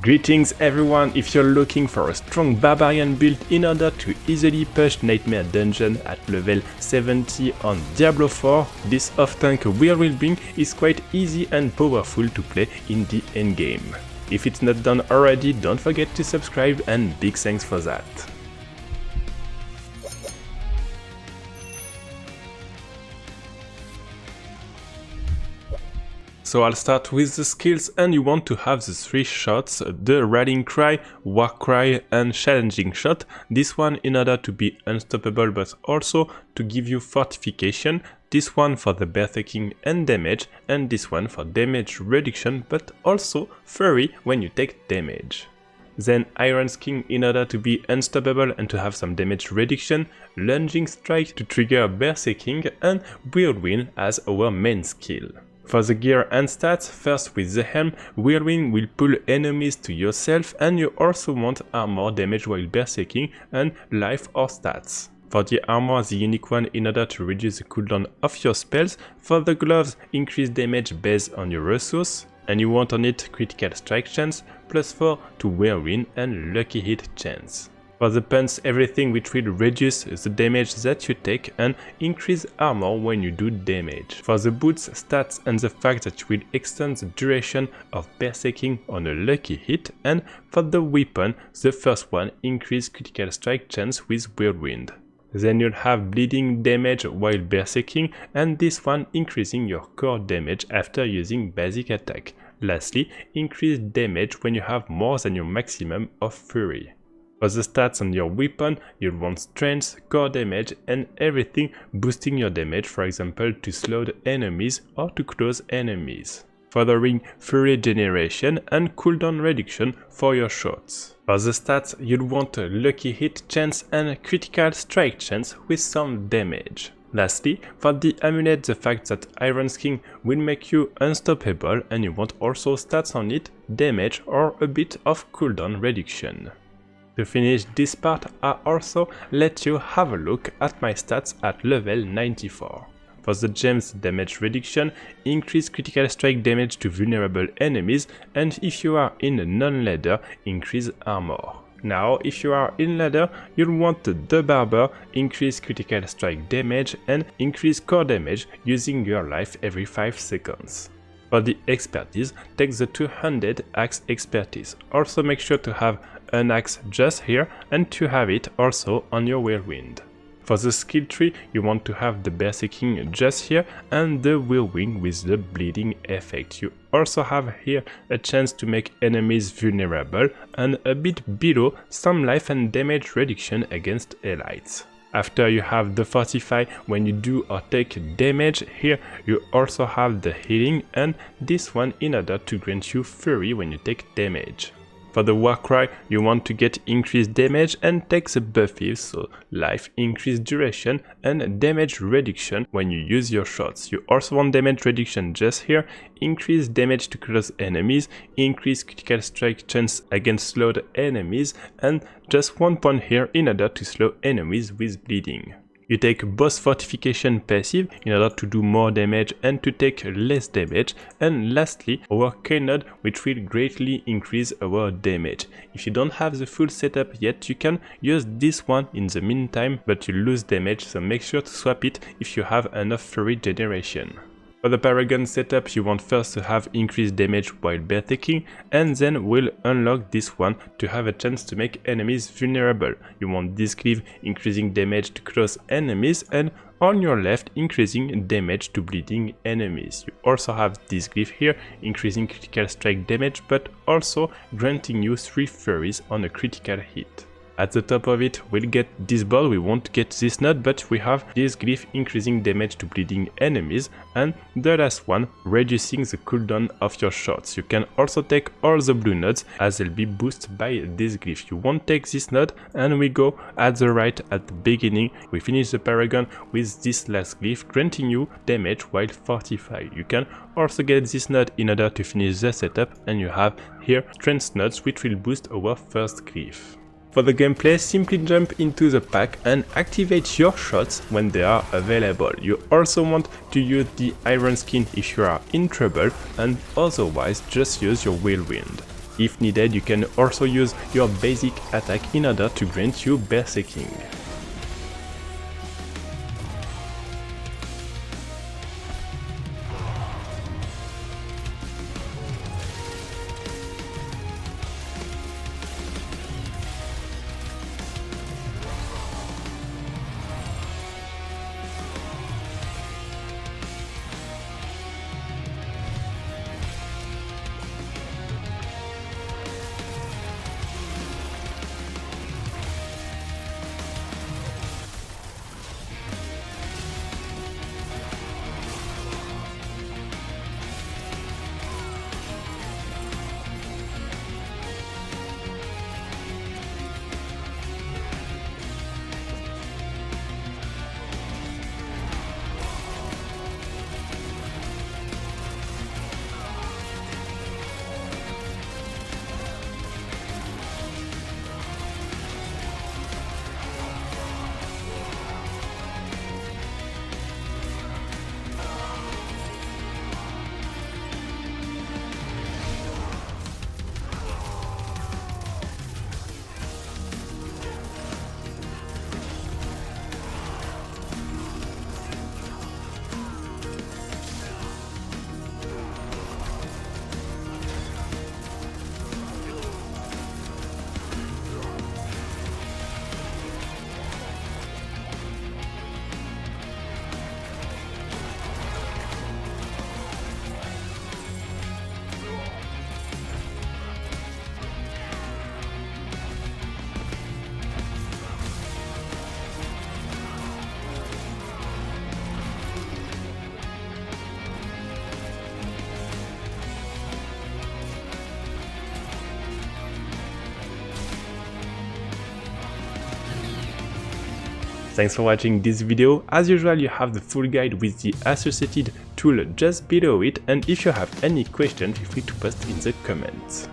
Greetings everyone, if you're looking for a strong Barbarian build in order to easily push Nightmare Dungeon at level 70 on Diablo IV, this off-tank Whirlwind is quite easy and powerful to play in the endgame. If it's not done already, don't forget to subscribe and big thanks for that. So I'll start with the skills, and you want to have the 3 shots, the Rallying Cry, War Cry and Challenging Shot. This one in order to be unstoppable but also to give you fortification, this one for the breathtaking and damage, and this one for damage reduction but also Fury when you take damage. Then Iron Skin in order to be unstoppable and to have some damage reduction, Lunging Strike to trigger Berserking, and Whirlwind as our main skill. For the gear and stats, first with the helm, Whirlwind will pull enemies to yourself, and you also want armor damage while berserking and life or stats. For the armor, the unique one in order to reduce the cooldown of your spells. For the gloves, increase damage based on your resource, and you want on it critical strike chance, +4 to Whirlwind and lucky hit chance. For the pants, everything which will reduce the damage that you take and increase armor when you do damage. For the boots, stats and the fact that you will extend the duration of berserking on a lucky hit, and for the weapon, the first one increase critical strike chance with Whirlwind. Then you'll have bleeding damage while berserking, and this one increasing your core damage after using basic attack. Lastly, increase damage when you have more than your maximum of fury. For the stats on your weapon, you'll want strength, core damage and everything boosting your damage, for example to slow the enemies or to close enemies. For the ring, fury generation and cooldown reduction for your shots. For the stats, you'll want a lucky hit chance and critical strike chance with some damage. Lastly, for the amulet, the fact that Iron Skin will make you unstoppable, and you want also stats on it, damage or a bit of cooldown reduction. To finish this part, I also let you have a look at my stats at level 94. For the gems, damage reduction, increase critical strike damage to vulnerable enemies, and if you are in non-leather, increase armor. Now, if you are in leather, you'll want the Barber, increase critical strike damage and increase core damage using your life every 5 seconds. For the expertise, take the 200 axe expertise. Also make sure to have an axe just here and to have it also on your Whirlwind. For the skill tree, you want to have the berserking just here and the Whirlwind with the bleeding effect. You also have here a chance to make enemies vulnerable and a bit below some life and damage reduction against elites. After you have the fortify when you do or take damage, here you also have the healing and this one in order to grant you fury when you take damage. For the War Cry, you want to get increased damage and take the buffs, so life, increased duration and damage reduction when you use your shots. You also want damage reduction just here, increase damage to close enemies, increase critical strike chance against slowed enemies, and just 1 point here in order to slow enemies with bleeding. You take boss fortification passive in order to do more damage and to take less damage, and lastly our K-node, which will greatly increase our damage. If you don't have the full setup yet, you can use this one in the meantime, but you lose damage, so make sure to swap it if you have enough fury generation. For the Paragon setup, you want first to have increased damage while berserking, and then we'll unlock this one to have a chance to make enemies vulnerable. You want this cleave increasing damage to close enemies, and on your left increasing damage to bleeding enemies. You also have this glyph here increasing critical strike damage but also granting you 3 furies on a critical hit. At the top of it, we'll get this ball, we won't get this node, but we have this glyph increasing damage to bleeding enemies, and the last one, reducing the cooldown of your shots. You can also take all the blue nodes as they'll be boosted by this glyph. You won't take this node, and we go at the right at the beginning. We finish the Paragon with this last glyph, granting you damage while fortify. You can also get this node in order to finish the setup, and you have here strength nodes which will boost our first glyph. For the gameplay, simply jump into the pack and activate your shots when they are available. You also want to use the Iron Skin if you are in trouble, and otherwise just use your Whirlwind. If needed, you can also use your basic attack in order to grant you berserking. Thanks for watching this video. As usual, you have the full guide with the associated tool just below it, and if you have any question, feel free to post in the comments.